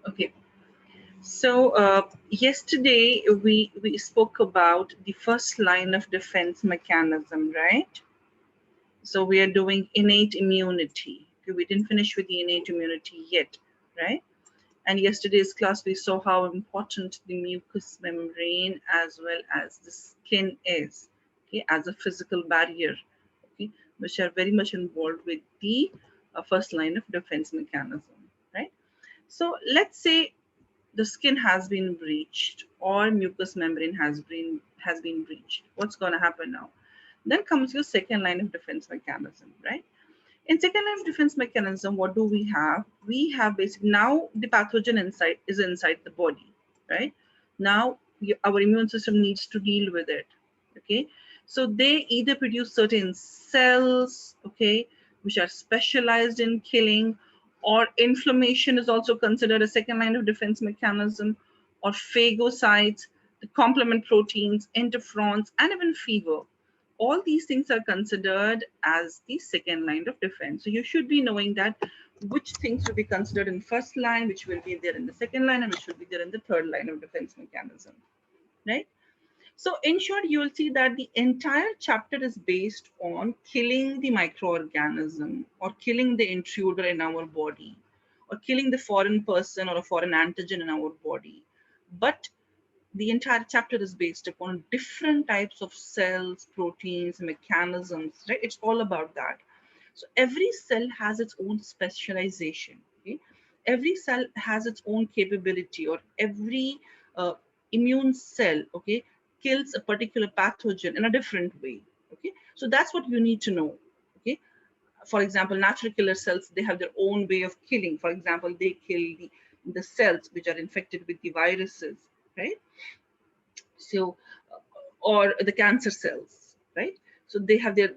Okay. So yesterday we spoke about the first line of defense mechanism, right? So we are doing innate immunity. Okay, we didn't finish with the innate immunity yet, right? And yesterday's class we saw how important the mucous membrane as well as the skin is, okay, as a physical barrier, okay, which are very much involved with the first line of defense mechanism, right? So let's say the skin has been breached or mucous membrane has been breached. What's going to happen now? Then comes your second line of defense mechanism, right? In second line of defense mechanism, what do we have? We have basically now the pathogen inside is inside the body, right? Now our immune system needs to deal with it, okay? So they either produce certain cells, okay, which are specialized in killing, or inflammation is also considered a second line of defense mechanism, or phagocytes, the complement proteins, interferons, and even fever. All these things are considered as the second line of defense. So you should be knowing that which things will be considered in first line, which will be there in the second line, and which will be there in the third line of defense mechanism, right? So in short, you will see that the entire chapter is based on killing the microorganism or killing the intruder in our body or killing the foreign person or a foreign antigen in our body. But the entire chapter is based upon different types of cells, proteins, mechanisms, right? It's all about that. So every cell has its own specialization, okay? Every cell has its own capability, or every immune cell, okay, kills a particular pathogen in a different way, okay? So that's what you need to know, okay? For example, natural killer cells, they have their own way of killing. For example, they kill the cells which are infected with the viruses, right? So or the cancer cells, right? So they have their,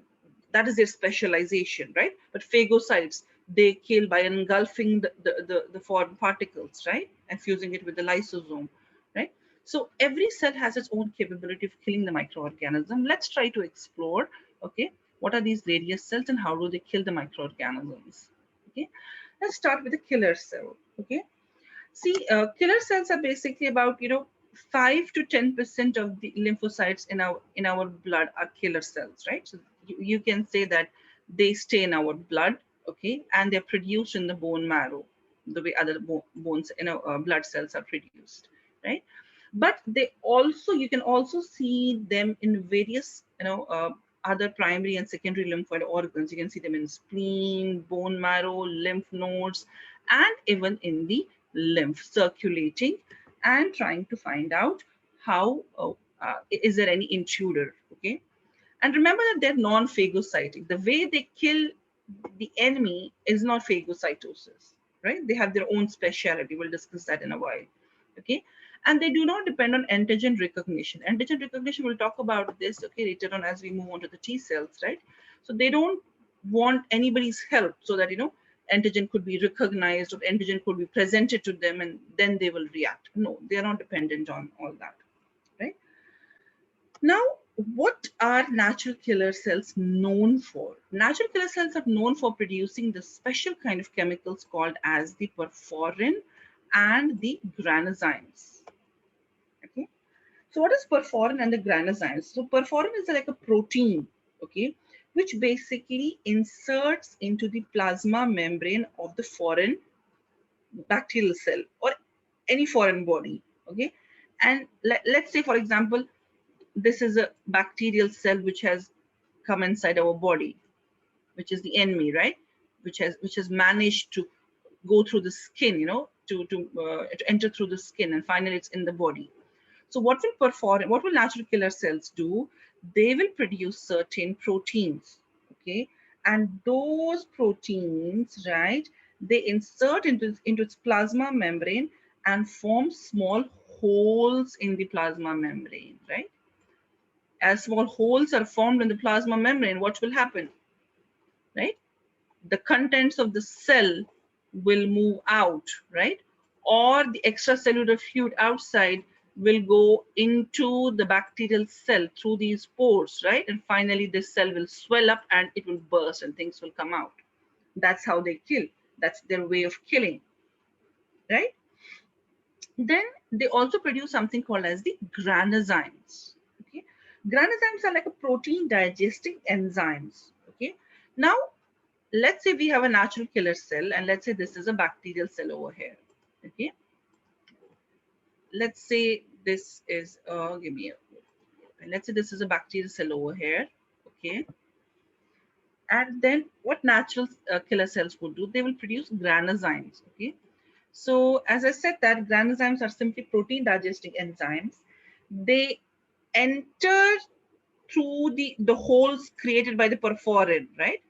that is their specialization, right? But phagocytes, they kill by engulfing the foreign particles, right, and fusing it with the lysosome, right? So every cell has its own capability of killing the microorganism. Let's try to explore, okay, what are these various cells and how do they kill the microorganisms, okay? Let's start with the killer cell, okay? See, killer cells are basically about 5 to 10% of the lymphocytes in our blood are killer cells, right? So you can say that they stay in our blood, okay, and they're produced in the bone marrow, the way other bones, blood cells are produced, right? But they also, you can also see them in various other primary and secondary lymphoid organs. You can see them in spleen, bone marrow, lymph nodes, and even in the lymph circulating and trying to find out how is there any intruder, okay? And remember that they're non-phagocytic. The way they kill the enemy is not phagocytosis, right? They have their own speciality. We'll discuss that in a while, okay? And they do not depend on antigen recognition. Antigen recognition, we'll talk about this, okay, later on as we move on to the T cells, right? So they don't want anybody's help so that, antigen could be recognized or antigen could be presented to them and then they will react. No, they are not dependent on all that, right? Now, what are natural killer cells known for? Natural killer cells are known for producing the special kind of chemicals called as the perforin and the granozymes. Okay. So what is perforin and the granozymes? So perforin is like a protein, okay, which basically inserts into the plasma membrane of the foreign bacterial cell or any foreign body, okay. And let's say, for example, this is a bacterial cell which has come inside our body, which is the enemy, right? Which has managed to go through the skin, to enter through the skin, and finally it's in the body. So what will natural killer cells do? They will produce certain proteins, okay? And those proteins, right, they insert into its plasma membrane and form small holes in the plasma membrane, right? As small holes are formed in the plasma membrane, what will happen, right? The contents of the cell will move out, right? Or the extracellular fluid outside will go into the bacterial cell through these pores, right? And finally, this cell will swell up and it will burst and things will come out. That's how they kill. That's their way of killing, right? Then they also produce something called as the granozymes. Okay, granozymes are like a protein digesting enzymes. Okay, now let's say we have a natural killer cell, and let's say this is a bacterial cell over here. Okay, let's say this is give me a, let's say this is a bacterial cell over here. Okay, and then what natural killer cells would do, they will produce granozymes. Okay, so as I said, that granozymes are simply protein digesting enzymes. They enter through the holes created by the perforin, right?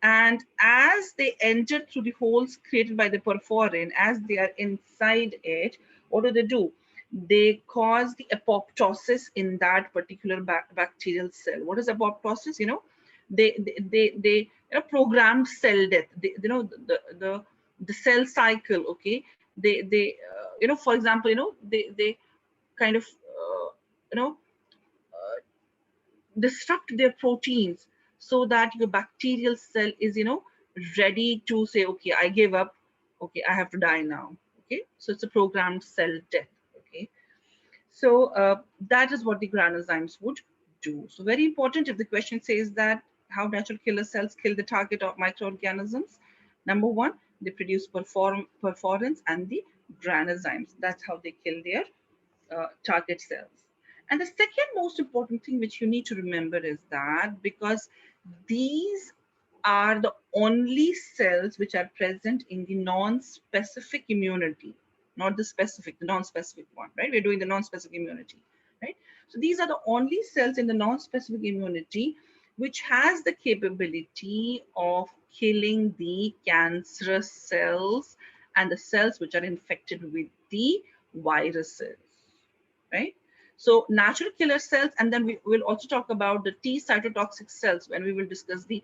And as they enter through the holes created by the perforin, as they are inside it, what do? They cause the apoptosis in that particular bacterial cell. What is apoptosis? They program cell death. The cell cycle. Okay, for example, they kind of you know disrupt their proteins so that your bacterial cell is ready to say, okay, I give up, okay, I have to die now. Okay, so it's a programmed cell death. Okay, so that is what the granozymes would do. So very important, if the question says that how natural killer cells kill the target of microorganisms, number one, they produce perforins and the granozymes. That's how they kill their target cells. And the second most important thing which you need to remember is that because these are the only cells which are present in the non-specific immunity, not the specific, the non-specific one, right? We're doing the non-specific immunity, right? So these are the only cells in the non-specific immunity which has the capability of killing the cancerous cells and the cells which are infected with the viruses, right? So natural killer cells, and then we will also talk about the T cytotoxic cells when we will discuss the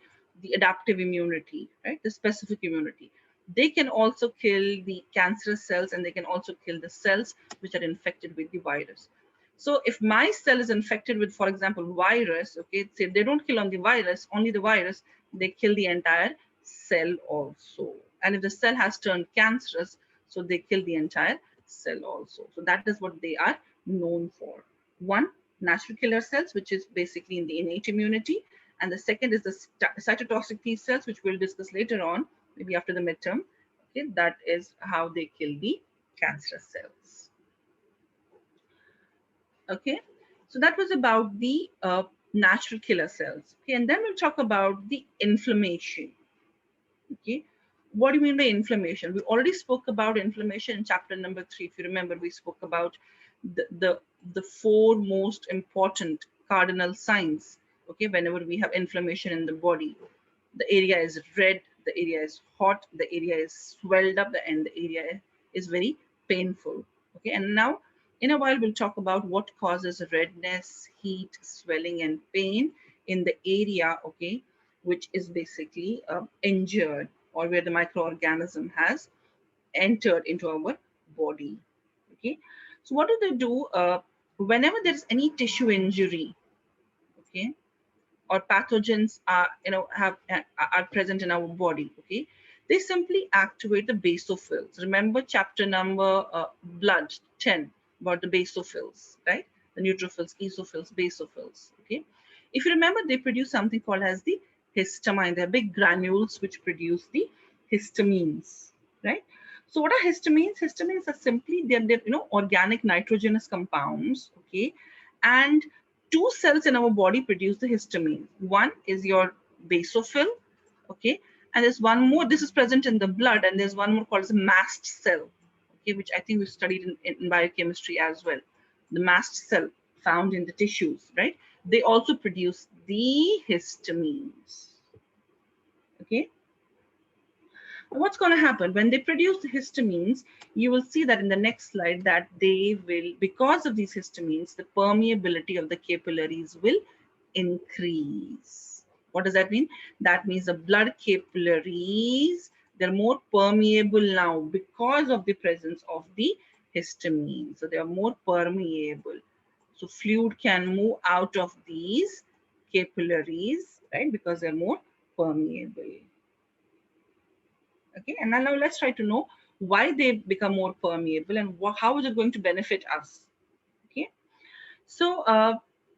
adaptive immunity, right? The specific immunity. They can also kill the cancerous cells, and they can also kill the cells which are infected with the virus. So if my cell is infected with, for example, virus, okay, say they don't kill on the virus, only the virus, they kill the entire cell also. And if the cell has turned cancerous, so they kill the entire cell also. So that is what they are known for. One, natural killer cells, which is basically in the innate immunity. And the second is the cytotoxic T cells, which we'll discuss later on, maybe after the midterm. Okay, that is how they kill the cancerous cells. Okay, so that was about the natural killer cells. Okay, and then we'll talk about the inflammation. Okay, what do you mean by inflammation? We already spoke about inflammation in chapter number 3. If you remember, we spoke about the four most important cardinal signs. Okay, whenever we have inflammation in the body, the area is red, the area is hot, the area is swelled up, and the area is very painful. Okay, and now in a while we'll talk about what causes redness, heat, swelling, and pain in the area, okay, which is basically injured, or where the microorganism has entered into our body. Okay, so what do they do whenever there is any tissue injury? Okay, or pathogens are are present in our body. Okay, they simply activate the basophils. Remember chapter number blood 10 about the basophils, right? The neutrophils, eosinophils, basophils. Okay, if you remember, they produce something called as the histamine. They're big granules which produce the histamines, right? So what are histamines? Histamines are simply they're organic nitrogenous compounds. Okay, and two cells in our body produce the histamine. One is your basophil, okay, and there's one more. This is present in the blood, and there's one more called as a mast cell, okay, which I think we studied in biochemistry as well. The mast cell found in the tissues, right? They also produce the histamines, okay. What's going to happen when they produce the histamines? You will see that in the next slide that they will, because of these histamines, the permeability of the capillaries will increase. What does that mean? That means the blood capillaries, they're more permeable now because of the presence of the histamine. So they are more permeable. So fluid can move out of these capillaries, right? Because they're more permeable. Okay, and now let's try to know why they become more permeable, and how is it going to benefit us. Okay, so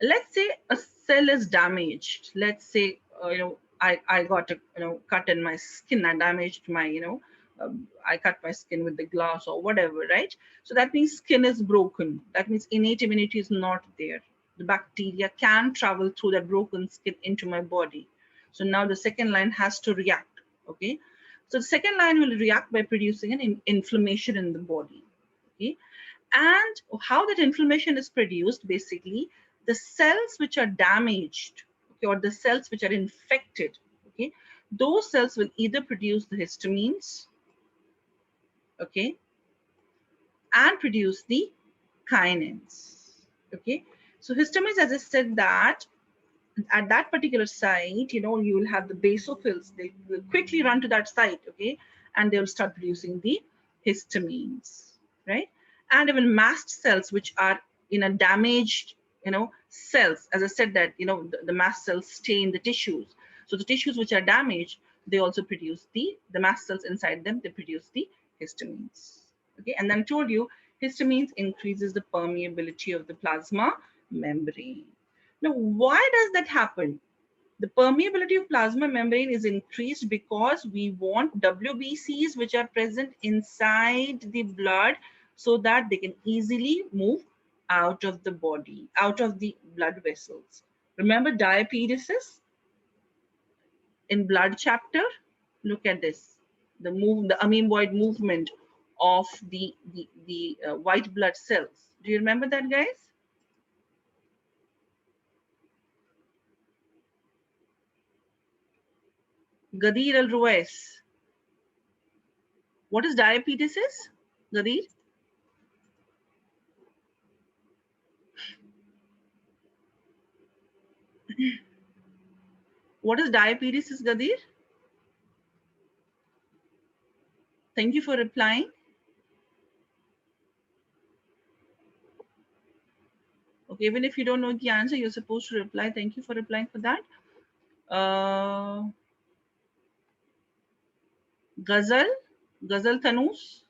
let's say a cell is damaged. Let's say I got a cut in my skin. I damaged my I cut my skin with the glass or whatever, right? So that means skin is broken. That means innate immunity is not there. The bacteria can travel through that broken skin into my body. So now the second line has to react. Okay, so the second line will react by producing an inflammation in the body. Okay, and how that inflammation is produced, basically the cells which are damaged, okay, or the cells which are infected, okay, those cells will either produce the histamines, okay, and produce the kinins. Okay, so histamines, as I said, that at that particular site, you will have the basophils. They will quickly run to that site, okay, and they will start producing the histamines, right? And even mast cells, which are in a damaged, cells, as I said, that the mast cells stay in the tissues. So the tissues which are damaged, they also produce the mast cells inside them. They produce the histamines, okay. And then I told you, histamines increases the permeability of the plasma membrane. Now, why does that happen? The permeability of plasma membrane is increased because we want WBCs which are present inside the blood so that they can easily move out of the body, out of the blood vessels. Remember diaperesis in blood chapter? Look at this. The amoeboid movement of the white blood cells. Do you remember that, guys? Gadir Al-Ruwais. What is diapetesis, Gadir? What is diapetesis, Gadir? Thank you for replying. Okay, even if you don't know the answer, you're supposed to reply. Thank you for replying for that. Uh, Ghazal, Ghazal Tanus.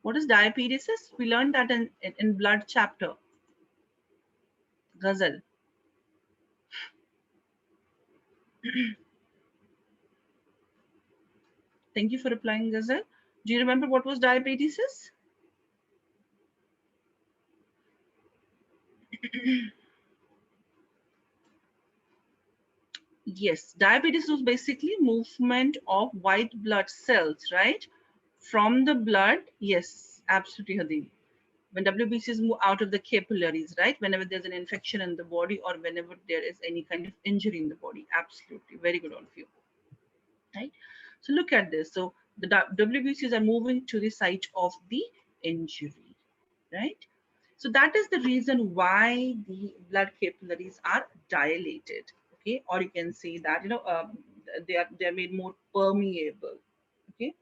What is diapetesis? We learned that in blood chapter. Ghazal. Thank you for replying, Ghazal. Do you remember what was diapetesis? Yes, diabetes was basically movement of white blood cells, right? From the blood, yes, absolutely, Hadid. When WBCs move out of the capillaries, right? Whenever there's an infection in the body or whenever there is any kind of injury in the body, absolutely, very good, all of you, right? So look at this. So the WBCs are moving to the site of the injury, right? So that is the reason why the blood capillaries are dilated, okay? Or you can say that they are made more permeable, okay?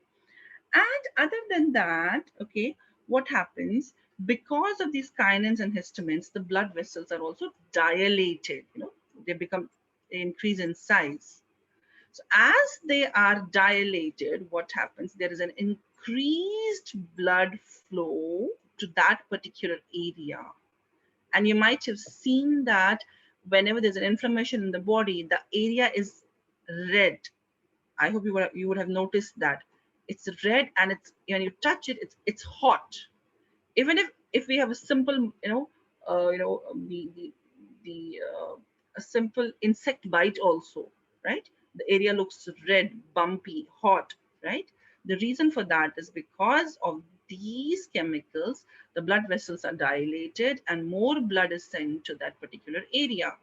And other than that, okay, what happens because of these kinins and histamines, the blood vessels are also dilated. They increase in size. So as they are dilated, what happens? There is an increased blood flow to that particular area. And you might have seen that whenever there's an inflammation in the body, the area is red. I hope you would have noticed that it's red, and it's when you touch it, it's hot. Even if we have a simple a simple insect bite also, right? The area looks red, bumpy, hot, right? The reason for that is because of these chemicals. The blood vessels are dilated and more blood is sent to that particular area.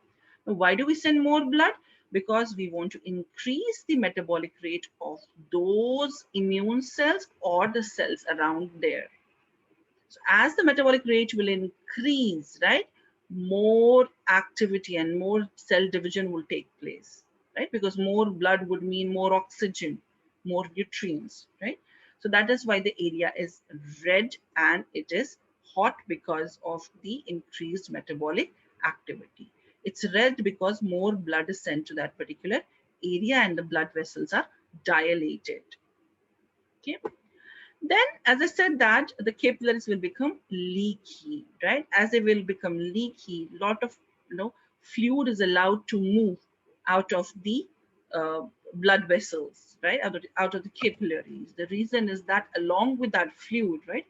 Now, why do we send more blood? Because we want to increase the metabolic rate of those immune cells or the cells around there. So as the metabolic rate will increase, right, more activity and more cell division will take place, right? Because more blood would mean more oxygen, more nutrients, right? So that is why the area is red and it is hot because of the increased metabolic activity. It's red because more blood is sent to that particular area and the blood vessels are dilated. Okay. Then, as I said, that the capillaries will become leaky, right? As they will become leaky, lot of fluid is allowed to move out of the uh, blood vessels, right? Out of the capillaries. The reason is that along with that fluid, right,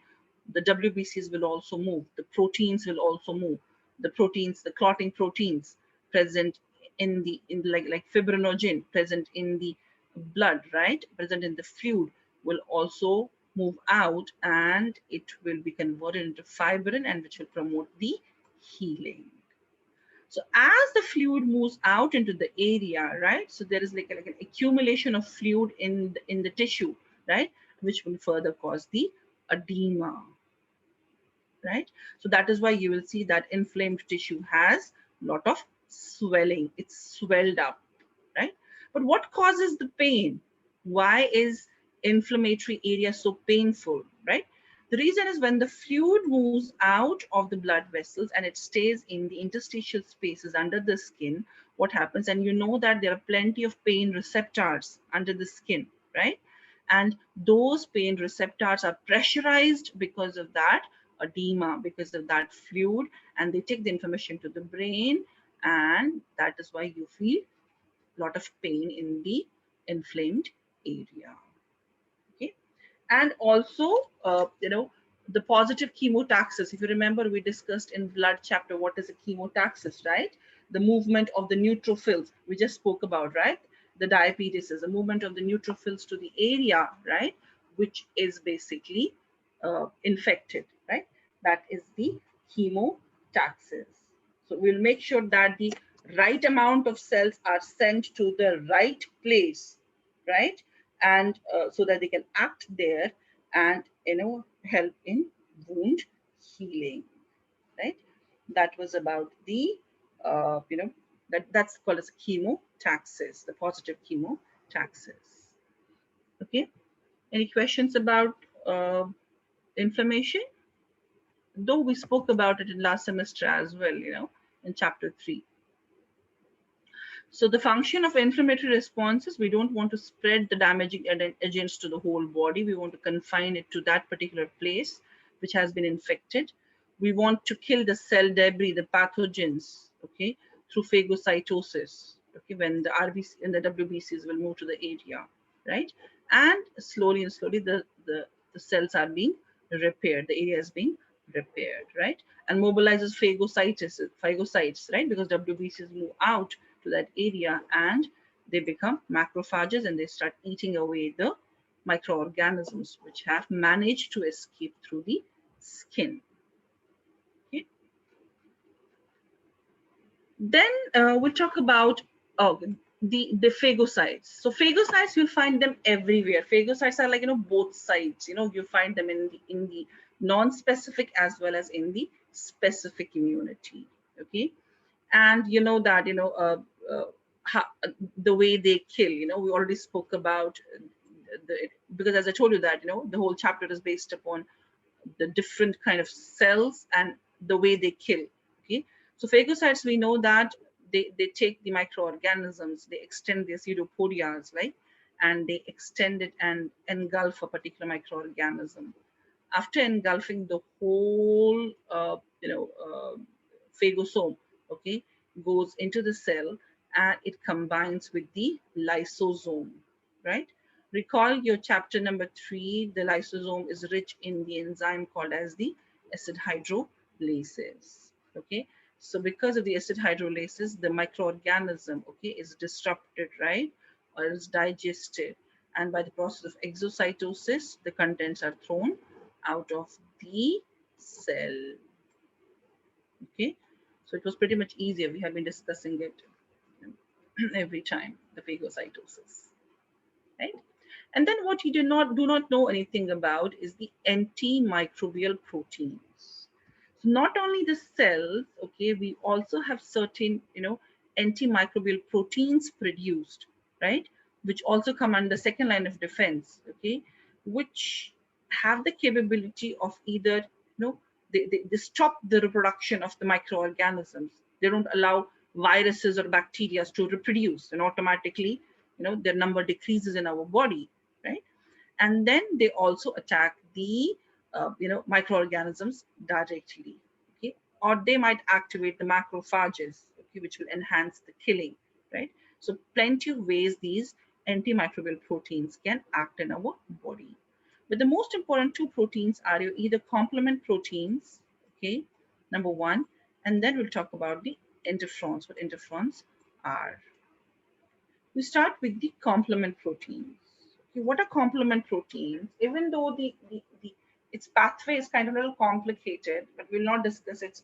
the WBCs will also move. The proteins will also move. The proteins, the clotting proteins present in like fibrinogen present in the blood, right, present in the fluid will also move out, and it will be converted into fibrin, and which will promote the healing. So as the fluid moves out into the area, right, so there is like an accumulation of fluid in the tissue, right, which will further cause the edema, right? So that is why you will see that inflamed tissue has a lot of swelling. It's swelled up, right? But what causes the pain? Why is inflammatory area so painful, right? The reason is when the fluid moves out of the blood vessels and it stays in the interstitial spaces under the skin, what happens? And you know that there are plenty of pain receptors under the skin, right? And those pain receptors are pressurized because of that edema, because of that fluid, and they take the information to the brain, and that is why you feel a lot of pain in the inflamed area. Okay. And also, the positive chemotaxis. If you remember, we discussed in blood chapter what is a chemotaxis, right? The movement of the neutrophils we just spoke about, right? The diabetes is a movement of the neutrophils to the area, right, which is basically infected, right? That is the chemotaxis. So we'll make sure that the right amount of cells are sent to the right place, right? And so that they can act there and help in wound healing, right? That was about the that's called as chemotaxis, the positive chemotaxis. Okay, any questions about inflammation? Though we spoke about it in last semester as well, in chapter 3. So the function of inflammatory responses, we don't want to spread the damaging agents to the whole body. We want to confine it to that particular place which has been infected. We want to kill the cell debris, the pathogens, okay, through phagocytosis, okay, when the RBC and the WBCs will move to the area, right? And slowly and slowly the cells are being repaired, the area is being repaired, right? And mobilizes phagocytes, right? Because WBCs move out to that area and they become macrophages and they start eating away the microorganisms which have managed to escape through the skin. Okay. Then we'll talk about the phagocytes. So phagocytes, you'll find them everywhere. Phagocytes are like both sides. You find them in the non-specific as well as in the specific immunity. Okay, and you know that how, the way they kill. We already spoke about because as I told you that the whole chapter is based upon the different kind of cells and the way they kill. Okay, so phagocytes, we know that they take the microorganisms, they extend their pseudopodias, right, and they extend it and engulf a particular microorganism. After engulfing the whole phagosome, okay, goes into the cell and it combines with the lysosome, right? Recall your chapter number 3, the lysosome is rich in the enzyme called as the acid hydrolases, okay? So because of the acid hydrolases, the microorganism, okay, is disrupted, right? Or is digested. And by the process of exocytosis, the contents are thrown out of the cell. Okay, so it was pretty much easier. We have been discussing it every time, the phagocytosis, right? And then what you do not know anything about is the antimicrobial proteins. So not only the cells, okay, we also have certain antimicrobial proteins produced, right, which also come under second line of defense, okay, which have the capability of either they stop the reproduction of the microorganisms. They don't allow viruses or bacteria to reproduce, and automatically their number decreases in our body, right? And then they also attack the microorganisms directly, okay, or they might activate the macrophages, okay, which will enhance the killing, right? So plenty of ways these antimicrobial proteins can act in our body. But the most important two proteins are your either complement proteins, okay, number one, and then we'll talk about the interferons, what interferons are. We start with the complement proteins. Okay, what are complement proteins? Even though its pathway is kind of a little complicated, but we'll not discuss it.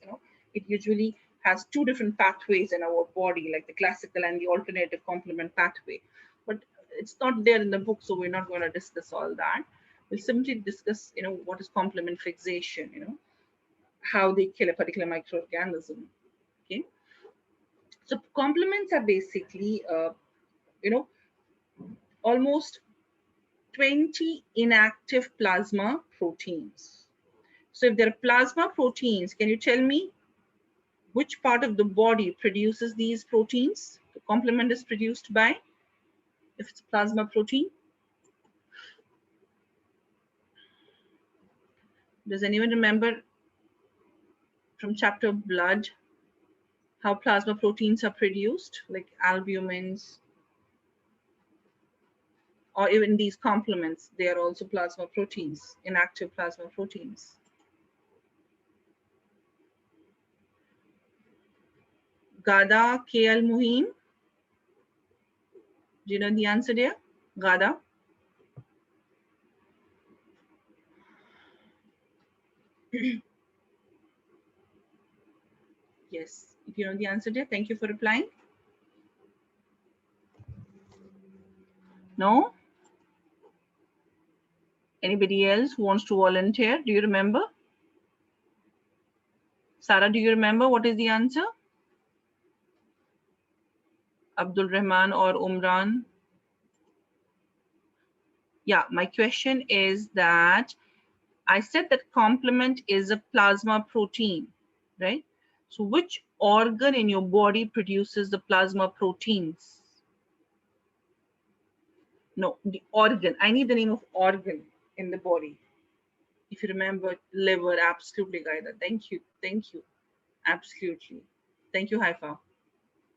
It usually has two different pathways in our body, like the classical and the alternative complement pathway. But it's not there in the book, so we're not going to discuss all that. We'll simply discuss, what is complement fixation, how they kill a particular microorganism. Okay, so complements are basically, you know, almost 20 inactive plasma proteins. So if there are plasma proteins, can you tell me which part of the body produces these proteins? The complement is produced by, if it's plasma protein. Does anyone remember from chapter blood how plasma proteins are produced, like albumins, or even these complements? They are also plasma proteins, inactive plasma proteins. Gada K. Al Muhim. Do you know the answer there? Gada? Yes, if you know the answer there, thank you for replying. No? Anybody else who wants to volunteer? Do you remember? Sarah, do you remember what is the answer? Abdul Rahman or Umran? Yeah, my question is that I said that complement is a plasma protein, right? So which organ in your body produces the plasma proteins? No, the organ. I need the name of organ in the body. If you remember, liver, absolutely, Gaida. Thank you. Thank you. Absolutely. Thank you, Haifa.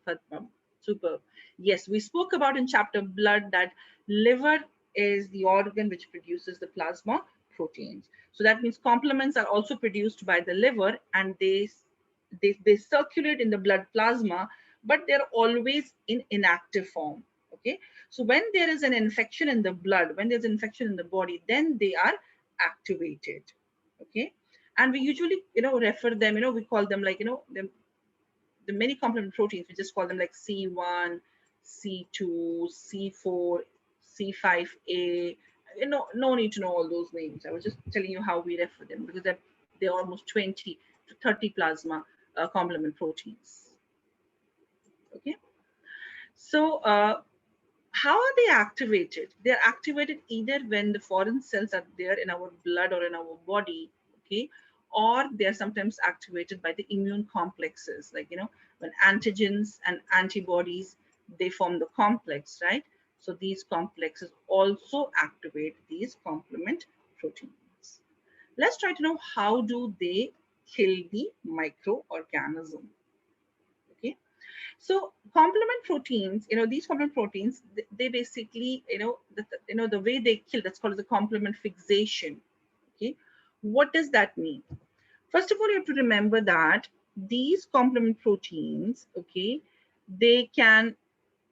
Fatma. Super. Yes, we spoke about in chapter blood that liver is the organ which produces the plasma proteins. So that means complements are also produced by the liver, and they circulate in the blood plasma, but they're always in inactive form. Okay. So when there is an infection in the blood, when there's infection in the body, then they are activated. Okay. And we usually, refer them, we call them like, the many complement proteins, we just call them like C1, C2, C4, C5A. No need to know all those names. I was just telling you how we refer them, because they're almost 20 to 30 plasma complement proteins. Okay. So how are they activated? They're activated either when the foreign cells are there in our blood or in our body, okay, or they're sometimes activated by the immune complexes, like, when antigens and antibodies, they form the complex, right? So these complexes also activate these complement proteins. Let's try to know how do they kill the microorganism. Okay. So complement proteins, these complement proteins, they basically, the way they kill, that's called the complement fixation. Okay. What does that mean? First of all, you have to remember that these complement proteins, okay, they can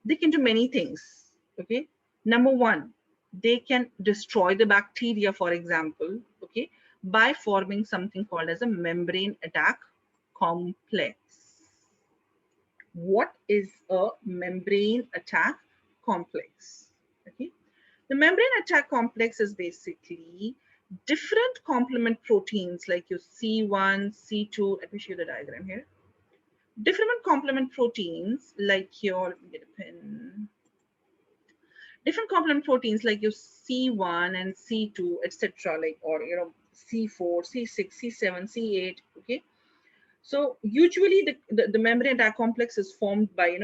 do many things. Okay. Number one, they can destroy the bacteria, for example, okay, by forming something called as a membrane attack complex. What is a membrane attack complex? Okay. The membrane attack complex is basically different complement proteins like your C1, C2. Let me show you the diagram here. Different complement proteins like your, let me get a pen. Different complement proteins like your C1 and C2, etc., like, or C4, C6, C7, C8. Okay. So usually the membrane attack complex is formed by,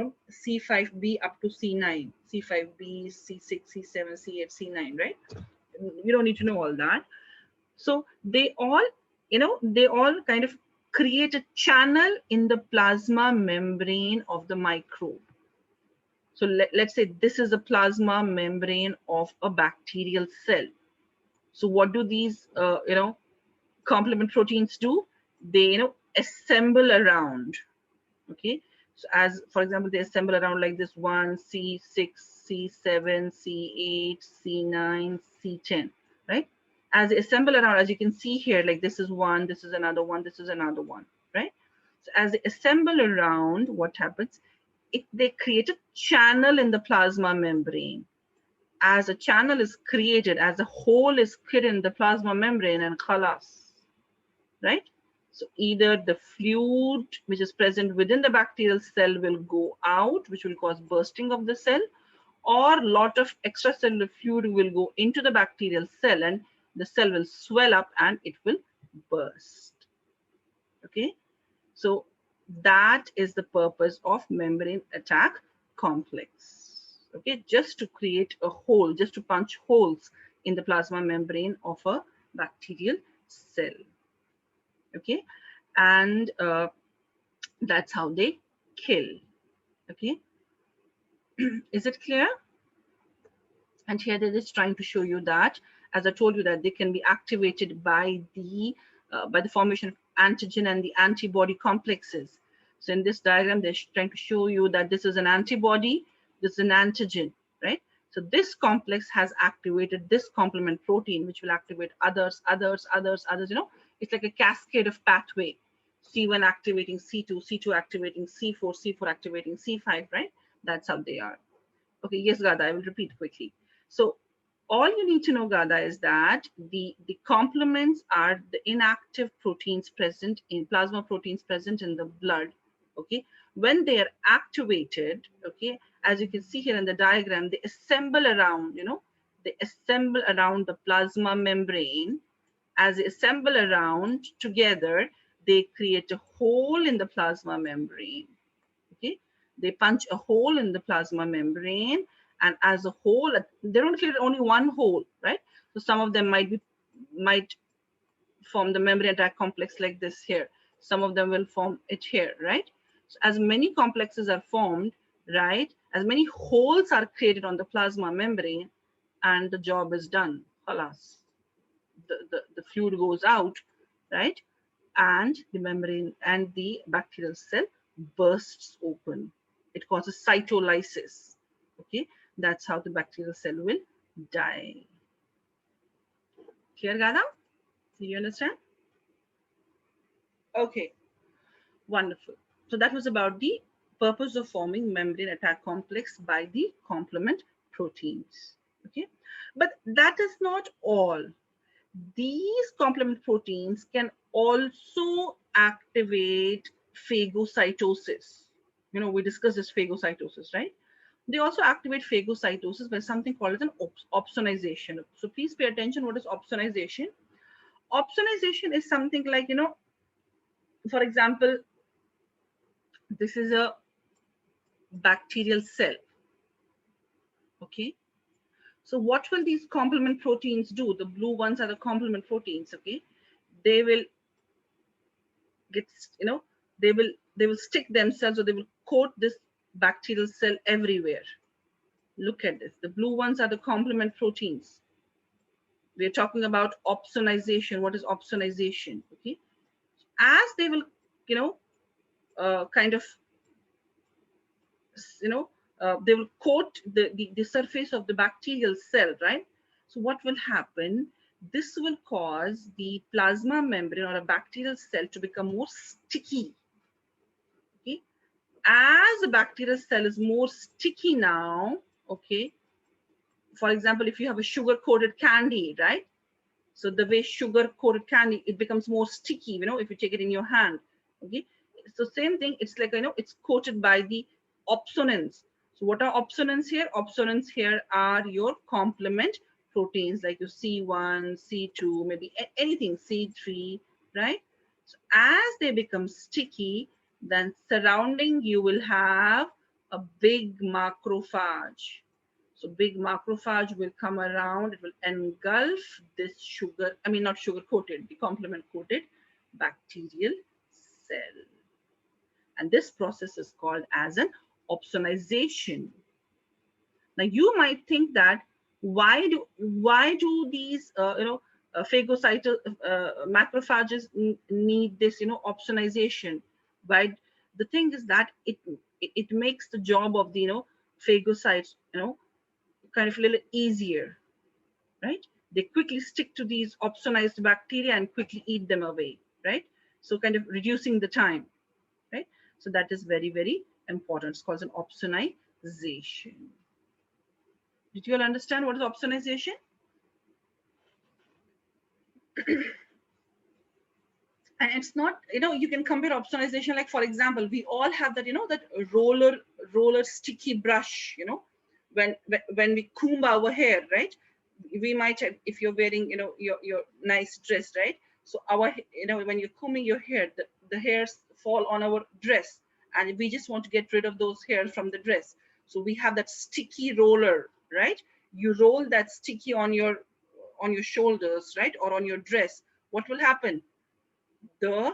C5b up to C9, C5b, C6, C7, C8, C9, right? You don't need to know all that. So they all, they all kind of create a channel in the plasma membrane of the microbe. So let's say this is a plasma membrane of a bacterial cell. So what do these, complement proteins do? They, assemble around. Okay. So as, for example, they assemble around like this: 1, C6, C7, C8, C9, C10, right? As they assemble around, as you can see here, like this is one, this is another one, this is another one, right? So as they assemble around, what happens? They create a channel in the plasma membrane. As a channel is created, as a hole is created in the plasma membrane, and khalas, right? So either the fluid which is present within the bacterial cell will go out, which will cause bursting of the cell, or lot of extracellular fluid will go into the bacterial cell and the cell will swell up and it will burst. Okay, so that is the purpose of membrane attack complex. Okay, just to create a hole, just to punch holes in the plasma membrane of a bacterial cell. Okay, and that's how they kill. Okay, is it clear? And here they're just trying to show you that, as I told you, that they can be activated by the formation of antigen and the antibody complexes. So in this diagram, they're trying to show you that this is an antibody, this is an antigen, right? So this complex has activated this complement protein, which will activate others, others. It's like a cascade of pathway. C1 activating C2, C2 activating C4, C4 activating C5, right? That's how they are. Okay, yes, Gada, I will repeat quickly. So all you need to know, Gada, is that the complements are the inactive proteins present in plasma proteins present in the blood. Okay, when they are activated, okay, as you can see here in the diagram, they assemble around, they assemble around the plasma membrane. As they assemble around together, they create a hole in the plasma membrane. Okay, they punch a hole in the plasma membrane, and as a whole, they don't create only one hole, right? So some of them might form the membrane attack complex like this here. Some of them will form it here, right? So as many complexes are formed, right, as many holes are created on the plasma membrane, and the job is done. Halas. The fluid goes out, right? And the membrane and the bacterial cell bursts open. It causes cytolysis. Okay, that's how the bacterial cell will die. Clear, Gada? Do you understand? Okay, wonderful. So that was about the purpose of forming membrane attack complex by the complement proteins. Okay, but that is not all. These complement proteins can also activate phagocytosis. We discussed this phagocytosis, right? They also activate phagocytosis by something called as an opsonization. So please pay attention. What is opsonization? Opsonization is something like, for example, this is a bacterial cell. Okay. So what will these complement proteins do? The blue ones are the complement proteins. Okay. They will get, they will stick themselves, or they will coat this bacterial cell everywhere. Look at this. The blue ones are the complement proteins. We're talking about opsonization. What is opsonization? Okay, as they will, kind of, they will coat the surface of the bacterial cell, right? So what will happen? This will cause the plasma membrane or a bacterial cell to become more sticky. Okay, as the bacterial cell is more sticky now, okay, for example, if you have a sugar coated candy, right? So the way sugar coated candy, it becomes more sticky, if you take it in your hand. Okay, so same thing, it's like, it's coated by the opsonins. So what are opsonins here? Opsonins here are your complement proteins, like your C1, C2, maybe anything, C3, right? So as they become sticky, then surrounding you will have a big macrophage. So big macrophage will come around, it will engulf this sugar, I mean not sugar coated, the complement coated bacterial cell. And this process is called as an opsonization. Now you might think that why do these phagocyto macrophages need this opsonization? Why? The thing is that it makes the job of the phagocytes kind of a little easier, right? They quickly stick to these opsonized bacteria and quickly eat them away, right? So kind of reducing the time, right? So that is very, very important. It's called an opsonization. Did you all understand what is opsonization? And it's not, you can compare opsonization, like for example, we all have that, that roller sticky brush, when we comb our hair, right? We might have, if you're wearing, your nice dress, right? So our, when you're combing your hair, the hairs fall on our dress, and we just want to get rid of those hairs from the dress. So we have that sticky roller, right? You roll that sticky on your shoulders, right? Or on your dress. What will happen? The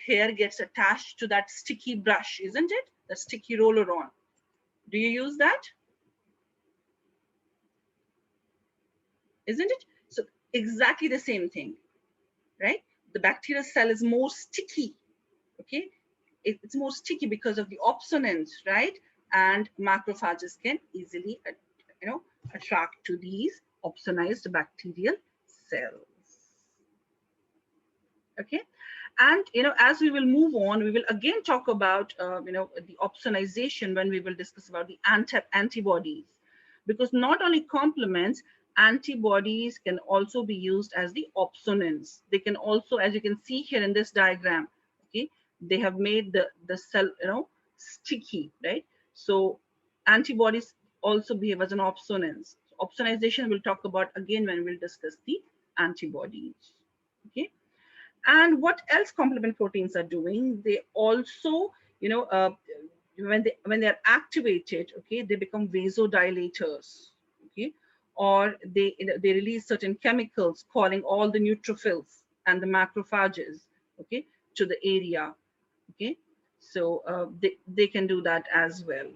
hair gets attached to that sticky brush, isn't it? The sticky roller on. Do you use that? Isn't it? So exactly the same thing, right? The bacterial cell is more sticky, okay? It's more sticky because of the opsonins, right? And macrophages can easily, attract to these opsonized bacterial cells. Okay, and as we will move on, we will again talk about the opsonization when we will discuss about the antibodies, because not only complements, antibodies can also be used as the opsonins. They can also, as you can see here in this diagram, okay, they have made the cell sticky, right? So antibodies also behave as an opsonins. Opsonization we'll talk about again when we'll discuss the antibodies. Okay. And what else complement proteins are doing? They also, when they're activated, okay, they become vasodilators, okay, or they release certain chemicals calling all the neutrophils and the macrophages, okay, to the area, okay. So they can do that as well,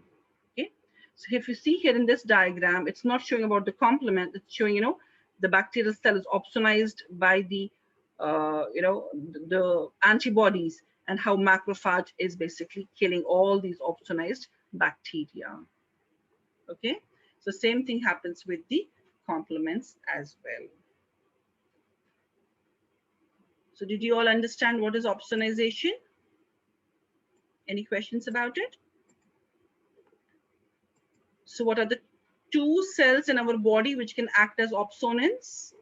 okay. So if you see here in this diagram, it's not showing about the complement, it's showing, the bacterial cell is opsonized by the the antibodies, and how macrophage is basically killing all these opsonized bacteria. Okay, so same thing happens with the complements as well. So did you all understand what is opsonization? Any questions about it? So what are the two cells in our body which can act as opsonins?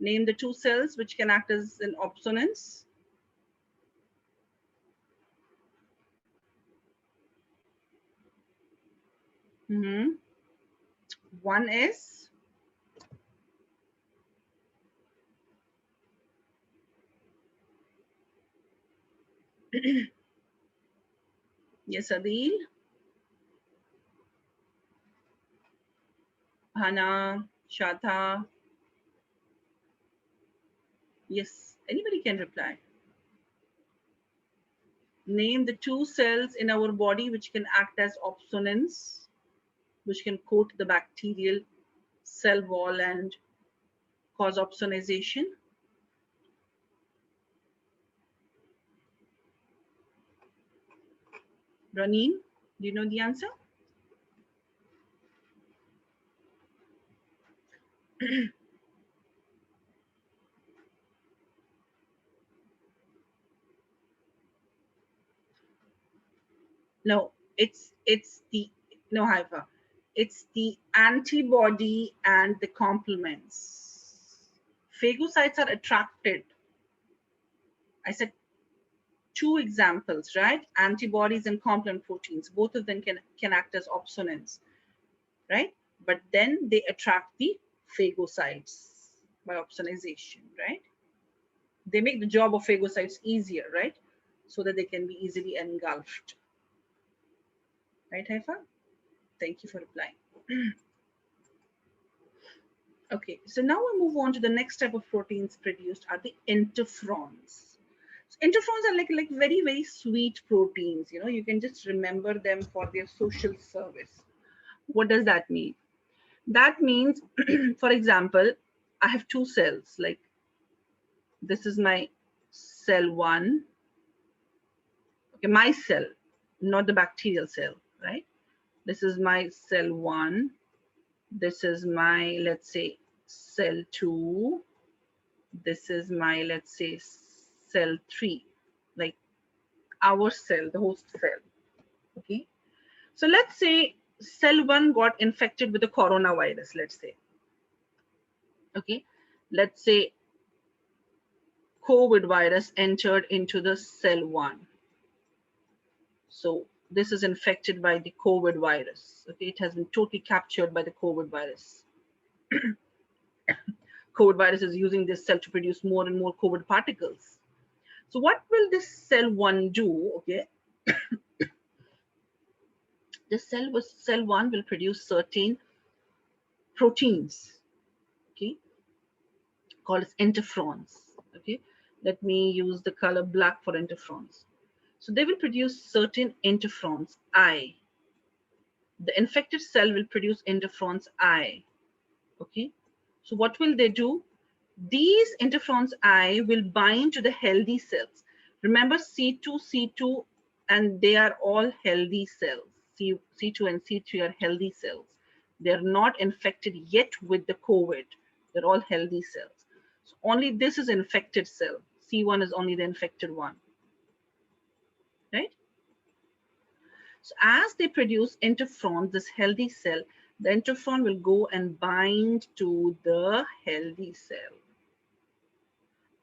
Name the two cells which can act as an opsonins. One is yes, Adil. Hana, Shata. Yes, anybody can reply. Name the two cells in our body which can act as opsonins, which can coat the bacterial cell wall and cause opsonization. Raneen, do you know the answer? No, it's the no Haifa. It's the antibody and the complements. Phagocytes are attracted. I said two examples, right? Antibodies and complement proteins. Both of them can act as opsonins, right? But then they attract the phagocytes by opsonization, right? They make the job of phagocytes easier, right? So that they can be easily engulfed. Right, Haifa? Thank you for replying. Okay, so now we move on to the next type of proteins produced are the interferons. So interferons are like very, very sweet proteins. You know, you can just remember them for their social service. What does that mean? That means, for example, I have two cells. Like this is my cell one. Okay, my cell, not the bacterial cell, right? This is my cell one. This is my, let's say, cell two. This is my, let's say, cell three, like our cell, the host cell. Okay. So let's say cell one got infected with the coronavirus, let's say. Okay. Let's say COVID virus entered into the cell one. So this is infected by the COVID virus. Okay. It has been totally captured by the COVID virus. COVID virus is using this cell to produce more and more COVID particles. So what will this cell one do? Okay. The cell one will produce certain proteins, okay, called as interferons. Okay, let me use the color black for interferons. So they will produce certain interferons I. The infected cell will produce interferons I. Okay, so what will they do? These interferons I will bind to the healthy cells. Remember C2, C2, and they are all healthy cells. C2 and C3 are healthy cells. They're not infected yet with the COVID. They're all healthy cells. So only this is infected cell. C1 is only the infected one, right? So as they produce interferon, this healthy cell, the interferon will go and bind to the healthy cell.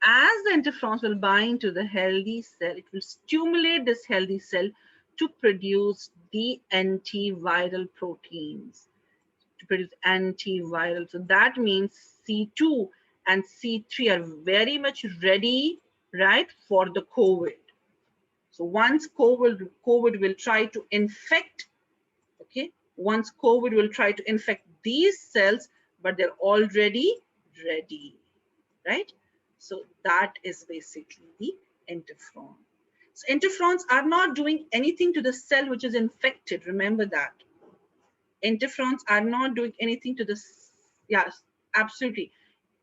As the interferons will bind to the healthy cell, it will stimulate this healthy cell to produce the antiviral proteins, to produce antiviral. So that means C2 and C3 are very much ready, right, for the COVID. So once COVID will try to infect, okay, once COVID will try to infect these cells, but they're already ready, right? So that is basically the interferon. So interferons are not doing anything to the cell which is infected. Remember that. Interferons are not doing anything to the, yes, absolutely.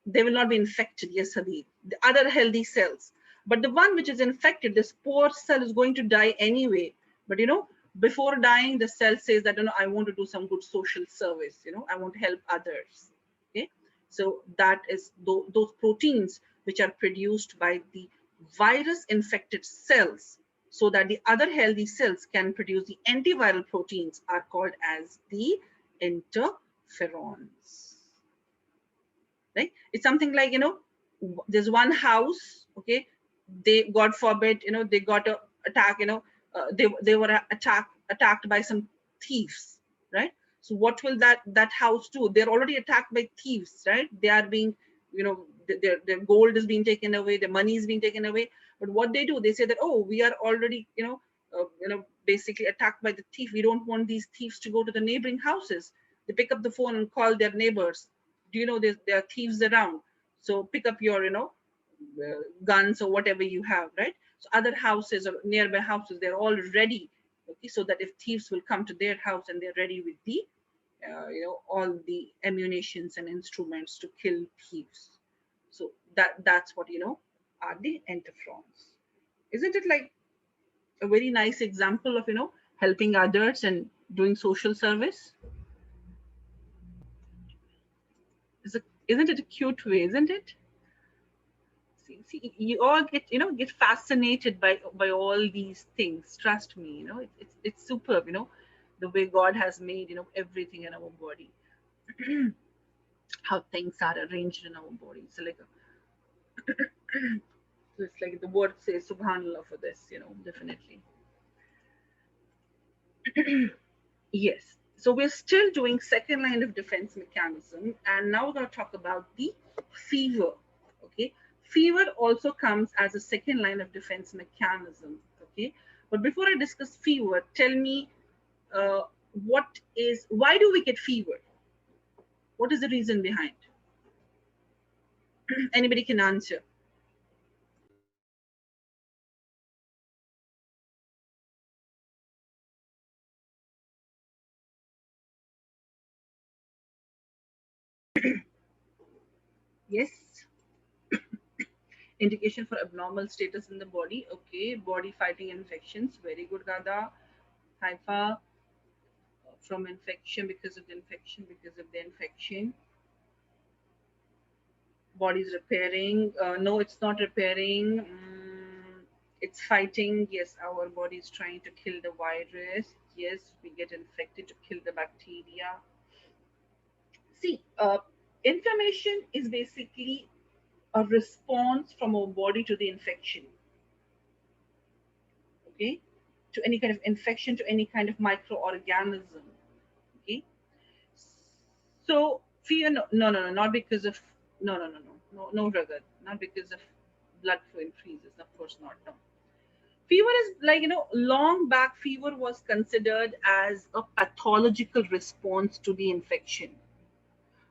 They will not be infected, yes, Hadid. The other healthy cells. But the one which is infected, this poor cell is going to die anyway. But you know, before dying, the cell says that, you know, I want to do some good social service, you know, I want to help others. Okay. So that is those proteins which are produced by the virus infected cells, so that the other healthy cells can produce the antiviral proteins, are called as the interferons. Right? It's something like, you know, there's one house, okay, they, God forbid, you know, they got a attack, you know, they were attacked by some thieves, right? So what will that house do? They're already attacked by thieves, right? They are being, you know, their gold is being taken away, their money is being taken away. But what they do, they say that, oh, we are already, you know, basically attacked by the thief. We don't want these thieves to go to the neighboring houses. They pick up the phone and call their neighbors. Do you know there are thieves around? So pick up your, you know, guns or whatever you have, right? So other houses or nearby houses, they're all ready, okay, so that if thieves will come to their house and they're ready with the, you know, all the ammunitions and instruments to kill thieves. So that's what, you know, are the interferons. Isn't it like a very nice example of, you know, helping others and doing social service? Isn't it a cute way, isn't it? See, you all get, you know, get fascinated by all these things. Trust me, you know, it's superb, you know, the way God has made, you know, everything in our body, how things are arranged in our body. So like, so it's like the word says Subhanallah for this, you know, definitely. Yes. So we're still doing second line of defense mechanism, and now we're going to talk about the fever. Okay. Fever also comes as a second line of defense mechanism. Okay. But before I discuss fever, tell me, why do we get fever? What is the reason behind? Anybody can answer. Yes. Indication for abnormal status in the body. Okay, body fighting infections. Very good, Gada. Hypha from infection, because of the infection, because of the infection. Body's repairing. No, it's not repairing. It's fighting. Yes, our body is trying to kill the virus. Yes, we get infected to kill the bacteria. See, inflammation is basically a response from our body to the infection. Okay, to any kind of infection, to any kind of microorganism. Okay, so fear, no, not because of, no, Ragad, not because of blood flow increases, of course not, no. Fever is like, long back fever was considered as a pathological response to the infection.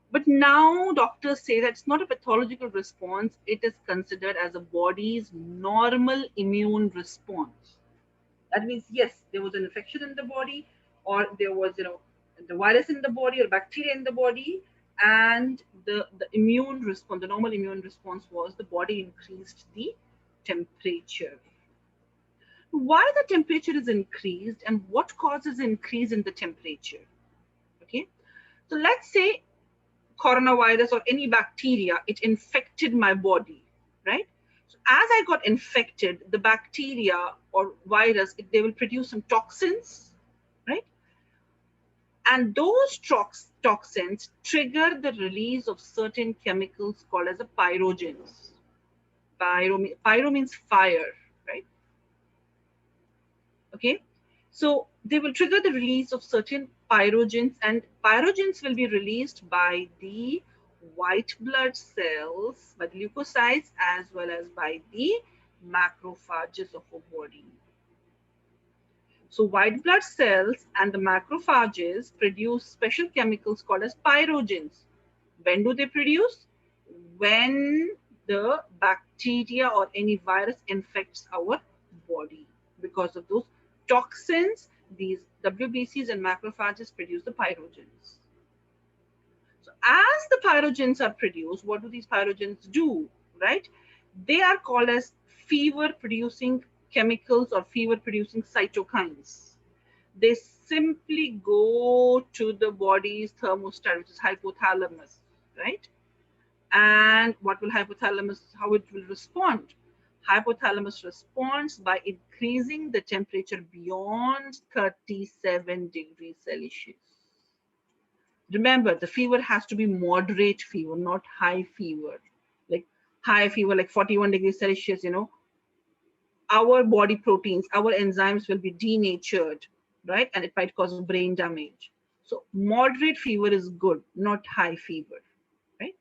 But now doctors say that it's not a pathological response, it is considered as a body's normal immune response. That means, yes, there was an infection in the body, or there was, the virus in the body or bacteria in the body, and the immune response, the normal immune response was the body increased the temperature. Why the temperature is increased and what causes increase in the temperature? Okay, so let's say coronavirus or any bacteria, it infected my body, right? So as I got infected, the bacteria or virus, they will produce some toxins, right? And those toxins trigger the release of certain chemicals called as a pyrogens. Pyro means fire, right? Okay, so they will trigger the release of certain pyrogens, and pyrogens will be released by the white blood cells, by the leukocytes, as well as by the macrophages of a body. So white blood cells and the macrophages produce special chemicals called as pyrogens. When do they produce? When the bacteria or any virus infects our body. Because of those toxins, these WBCs and macrophages produce the pyrogens. So as the pyrogens are produced, what do these pyrogens do, right? They are called as fever producing chemicals or fever producing cytokines. They simply go to the body's thermostat, which is hypothalamus, right? And what will hypothalamus, how it will respond? Hypothalamus responds by increasing the temperature beyond 37 degrees Celsius. Remember, the fever has to be moderate fever, not high fever. Like high fever, like 41 degrees Celsius, our body proteins, our enzymes will be denatured, right? And it might cause brain damage. So moderate fever is good, not high fever, right?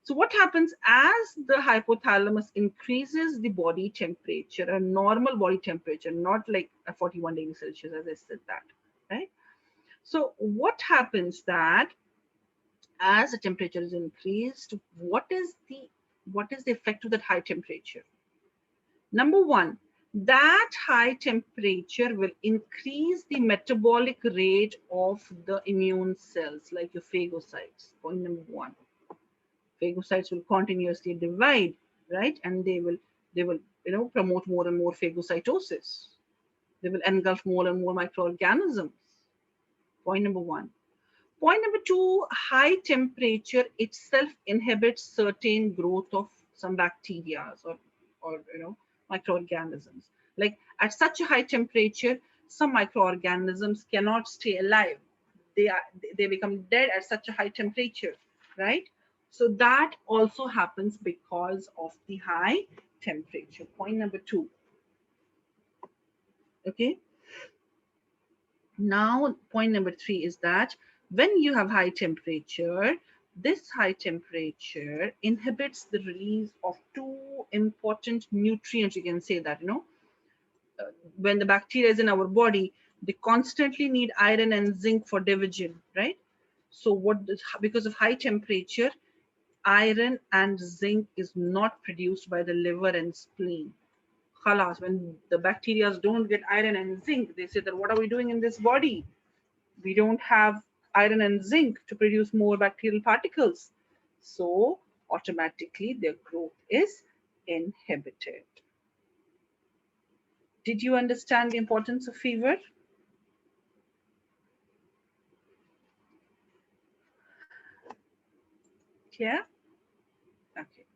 So what happens as the hypothalamus increases the body temperature, a normal body temperature, not like a 41 degrees Celsius, as I said that, right? So what happens that as the temperature is increased, what is the effect of that high temperature? Number one, that high temperature will increase the metabolic rate of the immune cells, like your phagocytes. Point number one. Phagocytes will continuously divide, right? And they will promote more and more phagocytosis. They will engulf more and more microorganisms. Point number one. Point number two, high temperature itself inhibits certain growth of some bacteria or microorganisms. Like at such a high temperature, some microorganisms cannot stay alive. They become dead at such a high temperature, right? So that also happens because of the high temperature. Point number two. Okay. Now, point number three is that when you have high temperature, this high temperature inhibits the release of two important nutrients. You can say that, when the bacteria is in our body, They constantly need iron and zinc for division, right? So because of high temperature, iron and zinc is not produced by the liver and spleen. Khalas, when the bacteria don't get iron and zinc, they say that what are we doing in this body? We don't have iron and zinc to produce more bacterial particles. So automatically their growth is inhibited. Did you understand the importance of fever? Yeah? Okay.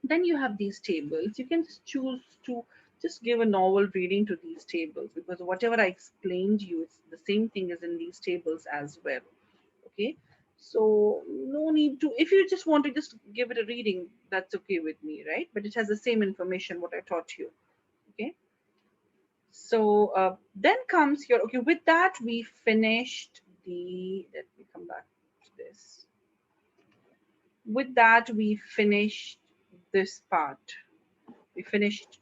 Then you have these tables. You can just choose to just give a novel reading to these tables, because whatever I explained to you, it's the same thing as in these tables as well. Okay, so no need to, if you just want to just give it a reading, that's okay with me, right? But it has the same information what I taught you. Okay, so then comes your, okay, with that we finished the, let me come back to this. With that we finished this part. We finished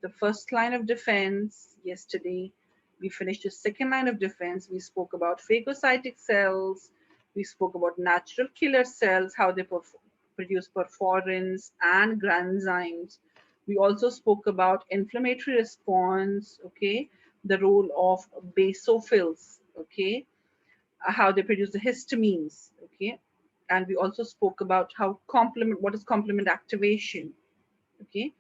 the first line of defense yesterday. We finished the second line of defense. We spoke about phagocytic cells. We spoke about natural killer cells, how they produce perforins and granzymes. We also spoke about inflammatory response, okay, the role of basophils, okay, how they produce the histamines, okay, and we also spoke about how complement, what is complement activation, okay,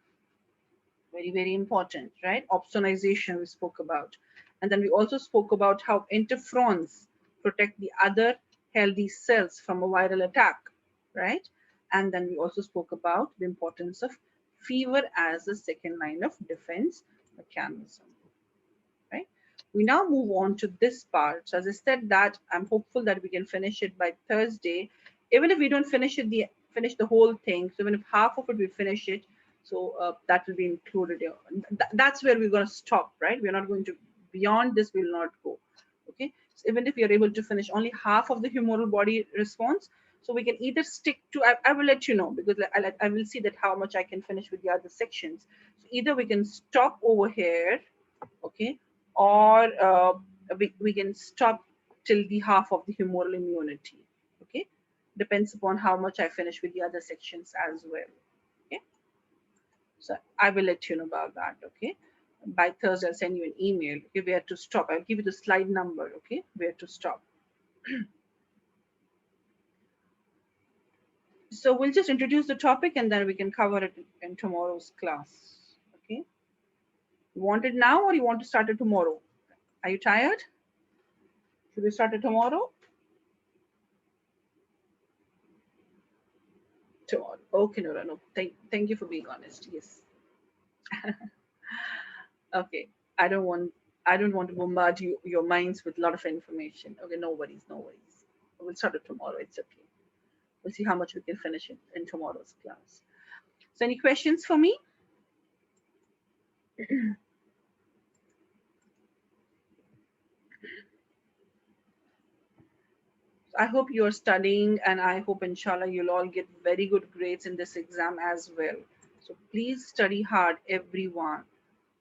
very, very important, right? Opsonization we spoke about. And then we also spoke about how interferons protect the other healthy cells from a viral attack, right? And then we also spoke about the importance of fever as a second line of defense mechanism, right? We now move on to this part. So as I said that I'm hopeful that we can finish it by Thursday. Even if we don't finish the whole thing, so even if half of it we finish it, so that will be included here. That's where we're going to stop, right? We're not going to, beyond this we will not go. Okay, so even if you're able to finish only half of the humoral body response, so we can either stick to, I will let you know, because I will see that how much I can finish with the other sections. So either we can stop over here, okay, or we can stop till the half of the humoral immunity, okay, depends upon how much I finish with the other sections as well. Okay, so I will let you know about that. Okay, by Thursday I'll send you an email, okay, where to stop. I'll give you the slide number, okay, where to stop. So we'll just introduce the topic and then we can cover it in tomorrow's class. Okay, you want it now or you want to start it tomorrow? Are you tired? Should we start it tomorrow? Tomorrow. Okay, Nora. No, thank you for being honest. Yes. Okay. I don't want I don't want to bombard your minds with a lot of information. Okay, no worries, no worries. We'll start it tomorrow. It's okay. We'll see how much we can finish in tomorrow's class. So any questions for me? I hope you're studying, and I hope inshallah you'll all get very good grades in this exam as well. So please study hard, everyone.